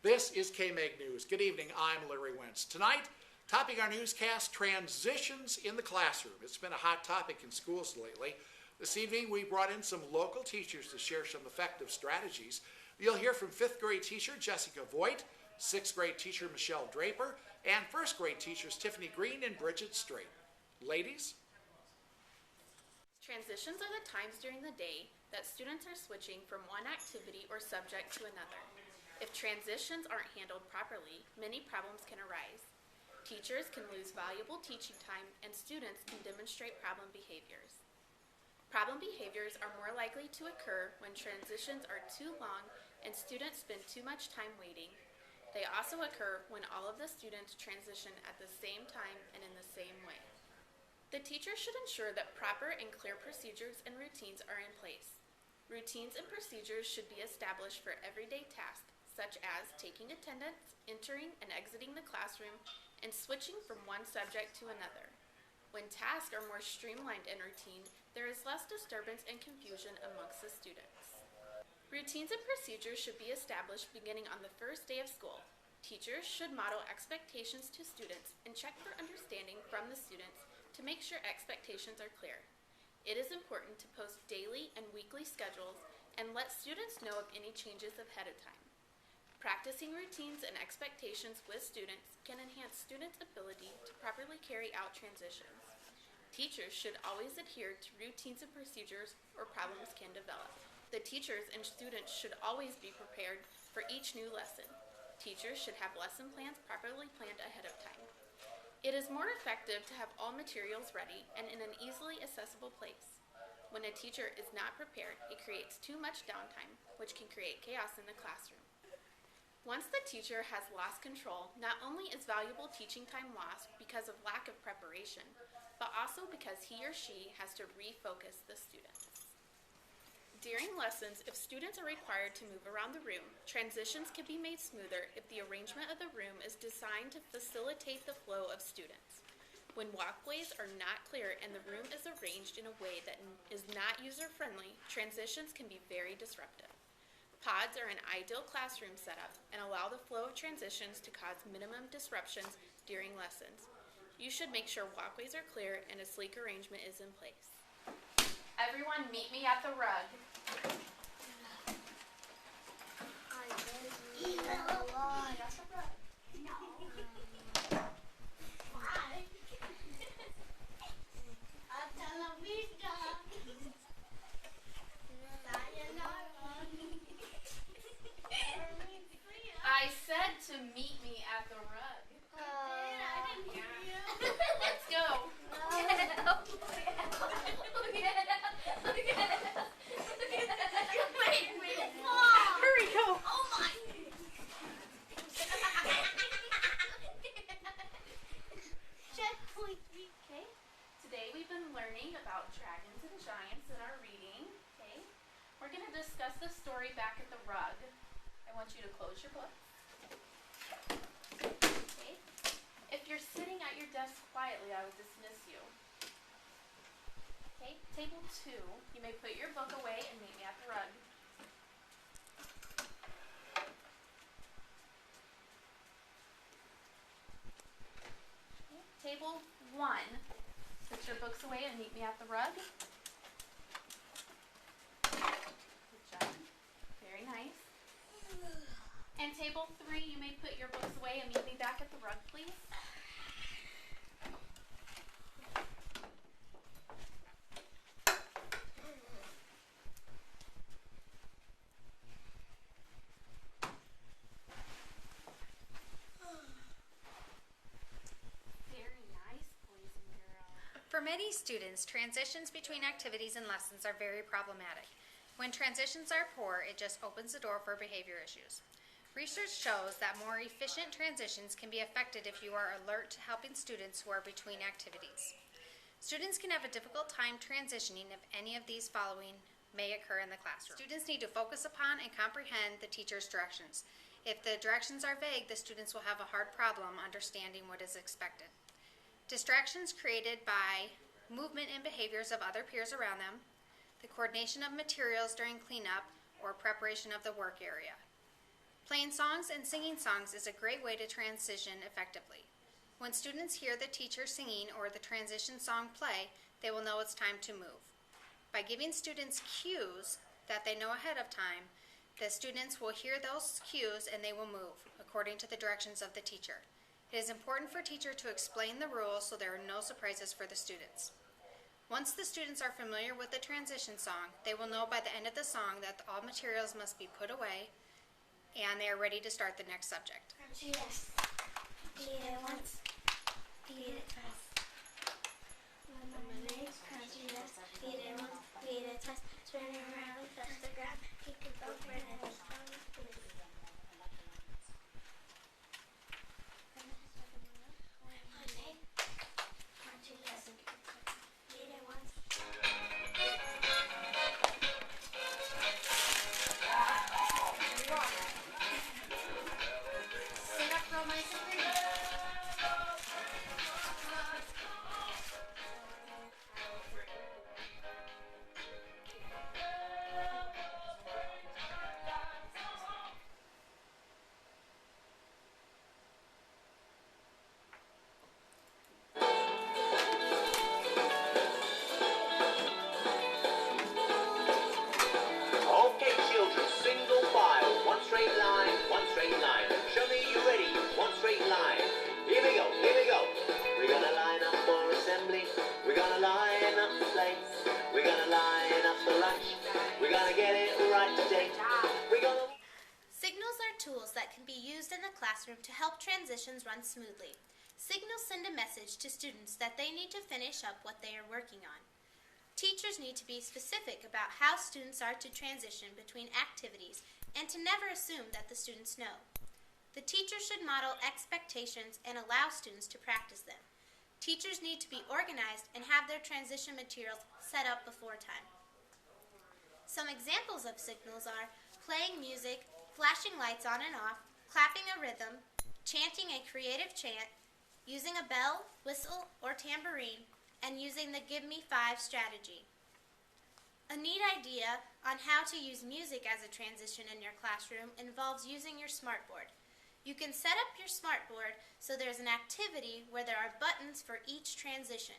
This is KMEG News. Good evening, I'm Larry Wentz. Tonight, topping our newscast, transitions in the classroom. It's been a hot topic in schools lately. This evening, we brought in some local teachers to share some effective strategies. You'll hear from 5th grade teacher Jessica Voigt, 6th grade teacher Michelle Draper, and 1st grade teachers Tiffany Green and Bridget Strait. Ladies? Transitions are the times during the day that students are switching from one activity or subject to another. If transitions aren't handled properly, many problems can arise. Teachers can lose valuable teaching time and students can demonstrate problem behaviors. Problem behaviors are more likely to occur when transitions are too long and students spend too much time waiting. They also occur when all of the students transition at the same time and in the same way. The teacher should ensure that proper and clear procedures and routines are in place. Routines and procedures should be established for everyday tasks, such as taking attendance, entering and exiting the classroom, and switching from one subject to another. When tasks are more streamlined and routine, there is less disturbance and confusion amongst the students. Routines and procedures should be established beginning on the first day of school. Teachers should model expectations to students and check for understanding from the students to make sure expectations are clear. It is important to post daily and weekly schedules and let students know of any changes ahead of time. Practicing routines and expectations with students can enhance students' ability to properly carry out transitions. Teachers should always adhere to routines and procedures or problems can develop. The teachers and students should always be prepared for each new lesson. Teachers should have lesson plans properly planned ahead of time. It is more effective to have all materials ready and in an easily accessible place. When a teacher is not prepared, it creates too much downtime, which can create chaos in the classroom. Once the teacher has lost control, not only is valuable teaching time lost because of lack of preparation, but also because he or she has to refocus the students. During lessons, if students are required to move around the room, transitions can be made smoother if the arrangement of the room is designed to facilitate the flow of students. When walkways are not clear and the room is arranged in a way that is not user-friendly, transitions can be very disruptive. Pods are an ideal classroom setup and allow the flow of transitions to cause minimum disruptions during lessons. You should make sure walkways are clear and a sleek arrangement is in place. Everyone meet me at the rug. I said to meet me at the rug. I didn't hear you. Let's go. Wait. Hurry, go. Oh my. Okay. Today we've been learning about dragons and giants in our reading. Okay. We're going to discuss the story back at the rug. I want you to close your book. Okay. If you're sitting at your desk quietly, I will dismiss you. Okay, table 2, you may put your book away and meet me at the rug. Okay, table 1, put your books away and meet me at the rug. Good job. Very nice. And table 3, you may put your books away and meet me back at the rug, please. Very nice, boys and girls. For many students, transitions between activities and lessons are very problematic. When transitions are poor, it just opens the door for behavior issues. Research shows that more efficient transitions can be effected if you are alert to helping students who are between activities. Students can have a difficult time transitioning if any of these following may occur in the classroom. Students need to focus upon and comprehend the teacher's directions. If the directions are vague, the students will have a hard problem understanding what is expected. Distractions created by movement and behaviors of other peers around them, the coordination of materials during cleanup or preparation of the work area. Playing songs and singing songs is a great way to transition effectively. When students hear the teacher singing or the transition song play, they will know it's time to move. By giving students cues that they know ahead of time, the students will hear those cues and they will move according to the directions of the teacher. It is important for a teacher to explain the rules so there are no surprises for the students. Once the students are familiar with the transition song, they will know by the end of the song that all materials must be put away and they are ready to start the next subject. Yes. Eat it once. Eat it twice. Lemonade, crunchy, yes. Eat it once. Eat it twice. Spinning around, touch the ground. Kick it over and it's lemonade, crunchy, yes. Eat it once. Sit up, roll my finger. Okay, children, single file, one straight line, one straight line. Show me you ready, one straight line. Here we go, here we go. We're gonna line up for assembly. We're gonna line up the plates. We're gonna line up the lunch. We're gonna get it right today. We're gonna... Signals are tools that can be used in the classroom to help transitions run smoothly. Signals send a message to students that they need to finish up what they are working on. Teachers need to be specific about how students are to transition between activities and to never assume that the students know. The teacher should model expectations and allow students to practice them. Teachers need to be organized and have their transition materials set up before time. Some examples of signals are playing music, flashing lights on and off, clapping a rhythm, chanting a creative chant, using a bell, whistle, or tambourine, and using the Give Me 5 strategy. A neat idea on how to use music as a transition in your classroom involves using your smartboard. You can set up your smartboard so there's an activity where there are buttons for each transition.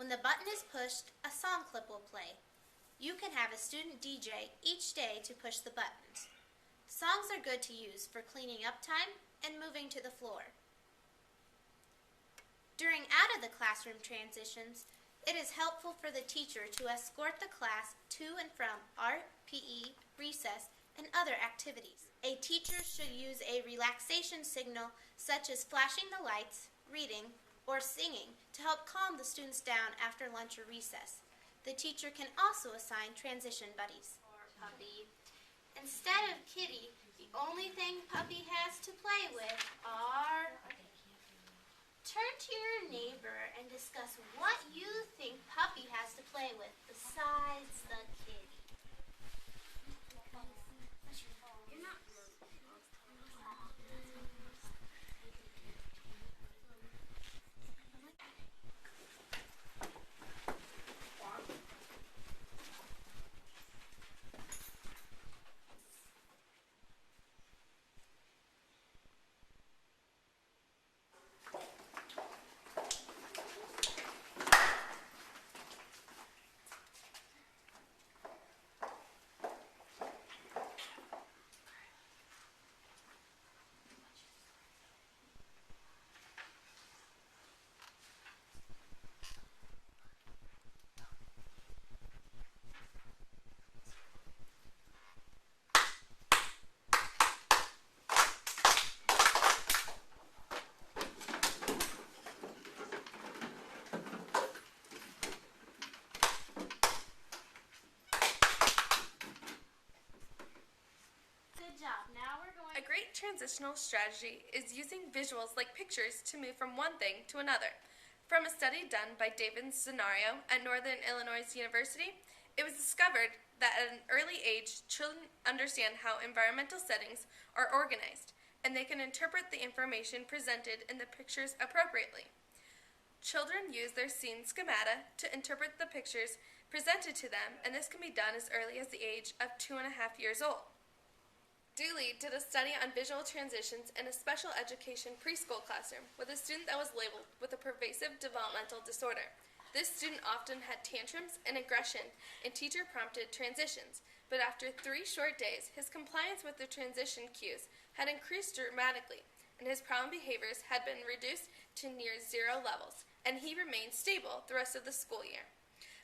When the button is pushed, a song clip will play. You can have a student DJ each day to push the buttons. Songs are good to use for cleaning up time and moving to the floor. During out-of-the-classroom transitions, it is helpful for the teacher to escort the class to and from art, PE, recess, and other activities. A teacher should use a relaxation signal such as flashing the lights, reading, or singing to help calm the students down after lunch or recess. The teacher can also assign transition buddies. Or Puppy. Instead of Kitty, the only thing Puppy has to play with are... Turn to your neighbor and discuss what you think Puppy has to play with besides the kitty. You're not... A great transitional strategy is using visuals like pictures to move from one thing to another. From a study done by David Scenario at Northern Illinois University, it was discovered that at an early age, children understand how environmental settings are organized, and they can interpret the information presented in the pictures appropriately. Children use their scene schemata to interpret the pictures presented to them, and this can be done as early as the age of 2.5 years old. Dooley did a study on visual transitions in a special education preschool classroom with a student that was labeled with a pervasive developmental disorder. This student often had tantrums and aggression, and teacher-prompted transitions, but after 3 short days, his compliance with the transition cues had increased dramatically, and his problem behaviors had been reduced to near 0 levels, and he remained stable the rest of the school year.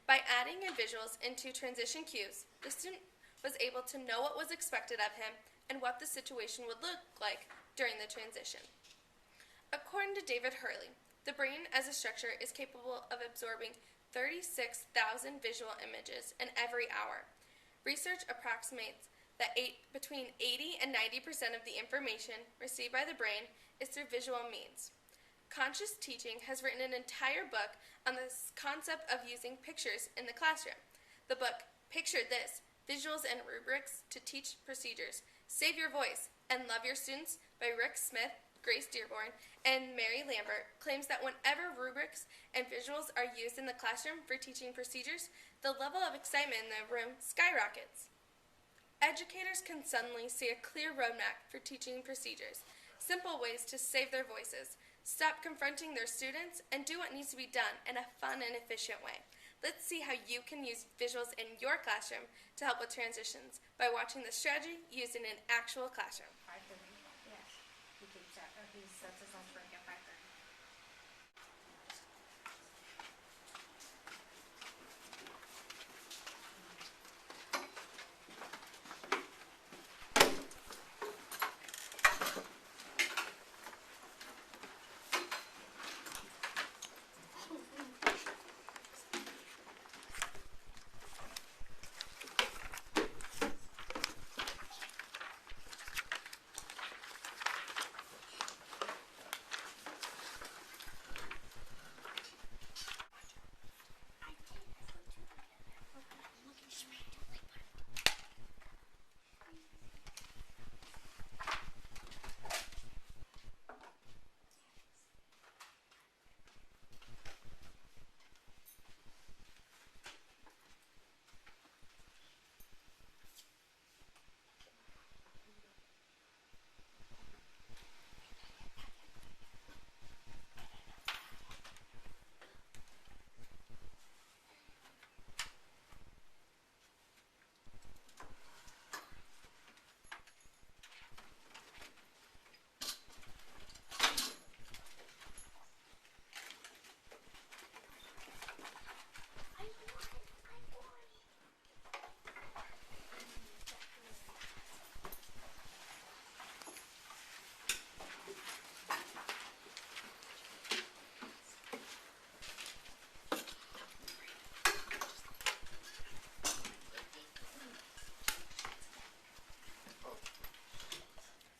By adding in visuals into transition cues, the student was able to know what was expected of him and what the situation would look like during the transition. According to David Hurley, the brain as a structure is capable of absorbing 36,000 visual images in every hour. Research approximates that between 80 and 90% of the information received by the brain is through visual means. Conscious Teaching has written an entire book on this concept of using pictures in the classroom. The book, Picture This, Visuals and Rubrics to Teach Procedures, Save Your Voice, and Love Your Students by Rick Smith, Grace Dearborn, and Mary Lambert claims that whenever rubrics and visuals are used in the classroom for teaching procedures, the level of excitement in the room skyrockets. Educators can suddenly see a clear roadmap for teaching procedures, simple ways to save their voices, stop confronting their students, and do what needs to be done in a fun and efficient way. Let's see how you can use visuals in your classroom to help with transitions by watching the strategy used in an actual classroom. 5:30. Yes. He sets his lunch break at 5:30.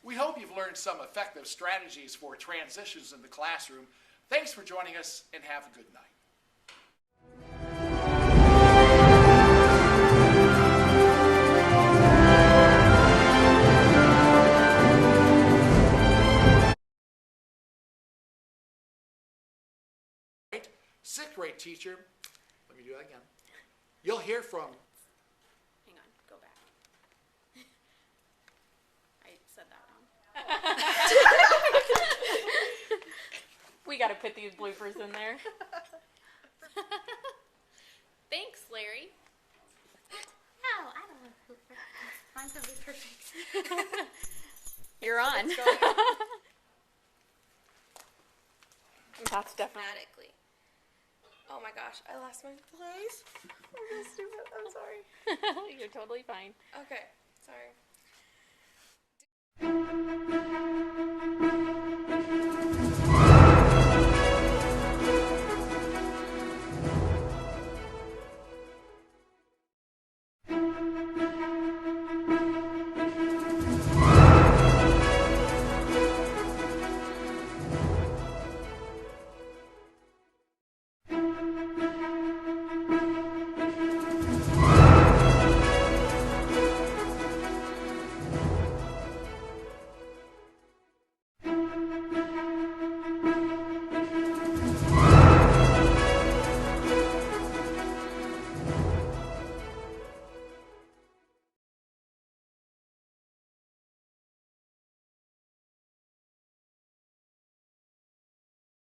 We hope you've learned some effective strategies for transitions in the classroom. Thanks for joining us, and have a good night. Sixth grade teacher, let me do that again. You'll hear from Hang on, go back. I said that wrong. We got to put these bloopers in there. Thanks, Larry. No, I don't want to poop. Mine's gonna be perfect. You're on. That's definitely. Dramatically. Oh my gosh, I lost my place. I'm so stupid. I'm sorry. You're totally fine. Okay, sorry.